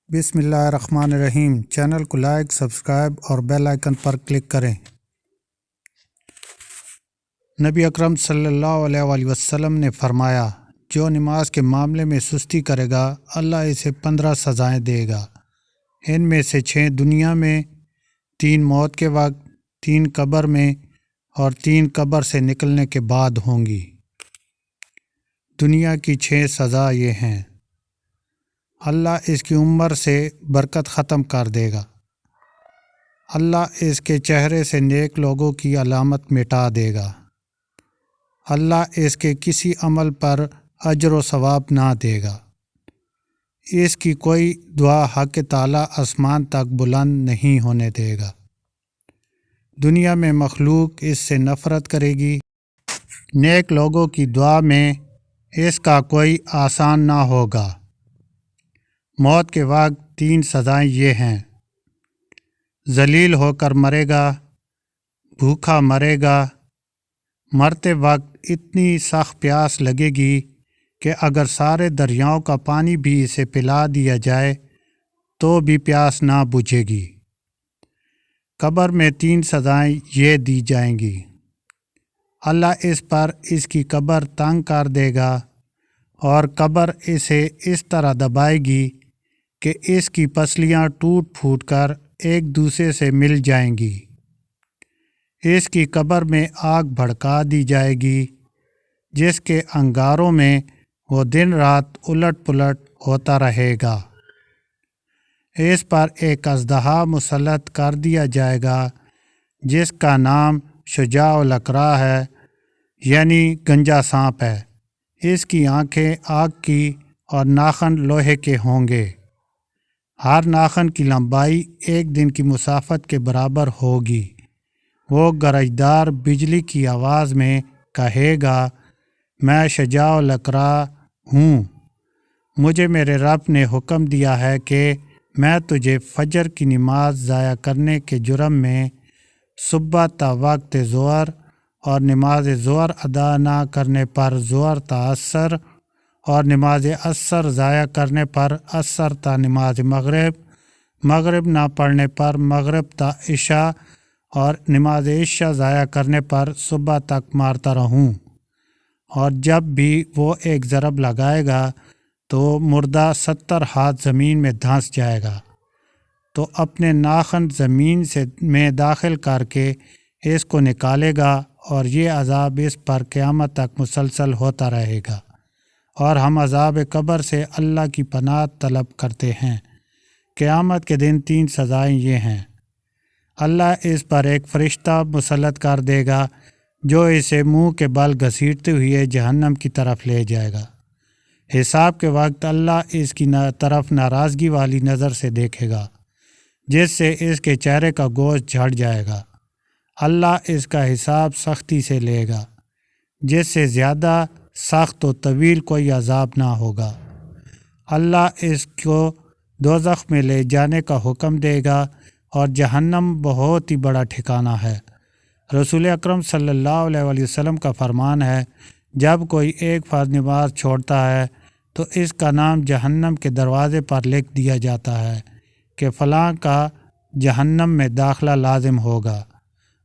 بسم اللہ الرحمن الرحیم۔ چینل کو لائک، سبسکرائب اور بیل آئیکن پر کلک کریں۔ نبی اکرم صلی اللہ علیہ وآلہ وسلم نے فرمایا، جو نماز کے معاملے میں سستی کرے گا اللہ اسے 15 سزائیں دے گا۔ ان میں سے 6 دنیا میں، 3 موت کے وقت، 3 قبر میں اور 3 قبر سے نکلنے کے بعد ہوں گی۔ دنیا کی 6 سزا یہ ہیں: اللہ اس کی عمر سے برکت ختم کر دے گا، اللہ اس کے چہرے سے نیک لوگوں کی علامت مٹا دے گا، اللہ اس کے کسی عمل پر اجر و ثواب نہ دے گا، اس کی کوئی دعا حق تعالی آسمان تک بلند نہیں ہونے دے گا، دنیا میں مخلوق اس سے نفرت کرے گی، نیک لوگوں کی دعا میں اس کا کوئی آسان نہ ہوگا۔ موت کے وقت 3 سزائیں یہ ہیں: ذلیل ہو کر مرے گا، بھوکا مرے گا، مرتے وقت اتنی سخت پیاس لگے گی کہ اگر سارے دریاؤں کا پانی بھی اسے پلا دیا جائے تو بھی پیاس نہ بجھے گی۔ قبر میں 3 سزائیں یہ دی جائیں گی: اللہ اس پر اس کی قبر تنگ کر دے گا اور قبر اسے اس طرح دبائے گی کہ اس کی پسلیاں ٹوٹ پھوٹ کر ایک دوسرے سے مل جائیں گی، اس کی قبر میں آگ بھڑکا دی جائے گی جس کے انگاروں میں وہ دن رات الٹ پلٹ ہوتا رہے گا، اس پر ایک اژدہا مسلط کر دیا جائے گا جس کا نام شجاع الاقرا ہے، یعنی گنجا سانپ ہے، اس کی آنکھیں آگ کی اور ناخن لوہے کے ہوں گے، ہر ناخن کی لمبائی 1 دن کی مسافت کے برابر ہوگی، وہ گرجدار بجلی کی آواز میں کہے گا، میں شجاع الاقرا ہوں، مجھے میرے رب نے حکم دیا ہے کہ میں تجھے فجر کی نماز ضائع کرنے کے جرم میں صبح تا وقت ظہر اور نماز ظہر ادا نہ کرنے پر ظہر تا عصر اور نماز عصر ضائع کرنے پر عصر تا نماز مغرب، مغرب نہ پڑھنے پر مغرب تا عشاء اور نماز عشاء ضائع کرنے پر صبح تک مارتا رہوں، اور جب بھی وہ ایک ضرب لگائے گا تو مردہ 70 ہاتھ زمین میں دھنس جائے گا، تو اپنے ناخن زمین میں داخل کر کے اس کو نکالے گا اور یہ عذاب اس پر قیامت تک مسلسل ہوتا رہے گا، اور ہم عذاب قبر سے اللہ کی پناہ طلب کرتے ہیں۔ قیامت کے دن 3 سزائیں یہ ہیں: اللہ اس پر ایک فرشتہ مسلط کر دے گا جو اسے منہ کے بل گھسیٹتے ہوئے جہنم کی طرف لے جائے گا، حساب کے وقت اللہ اس کی طرف ناراضگی والی نظر سے دیکھے گا جس سے اس کے چہرے کا گوشت جھڑ جائے گا، اللہ اس کا حساب سختی سے لے گا جس سے زیادہ سخت و طویل کوئی عذاب نہ ہوگا، اللہ اس کو دوزخ میں لے جانے کا حکم دے گا اور جہنم بہت ہی بڑا ٹھکانہ ہے۔ رسول اکرم صلی اللہ علیہ وآلہ وسلم کا فرمان ہے، جب کوئی ایک فرض نماز چھوڑتا ہے تو اس کا نام جہنم کے دروازے پر لکھ دیا جاتا ہے کہ فلاں کا جہنم میں داخلہ لازم ہوگا۔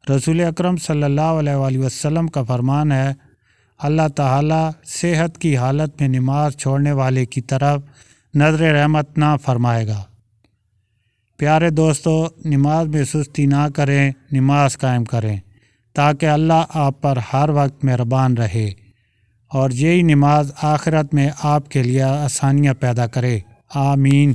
رسول اکرم صلی اللہ علیہ وآلہ وسلم کا فرمان ہے، اللہ تعالیٰ صحت کی حالت میں نماز چھوڑنے والے کی طرف نظر رحمت نہ فرمائے گا۔ پیارے دوستو، نماز میں سستی نہ کریں، نماز قائم کریں تاکہ اللہ آپ پر ہر وقت مہربان رہے اور یہی نماز آخرت میں آپ کے لیے آسانیاں پیدا کرے۔ آمین۔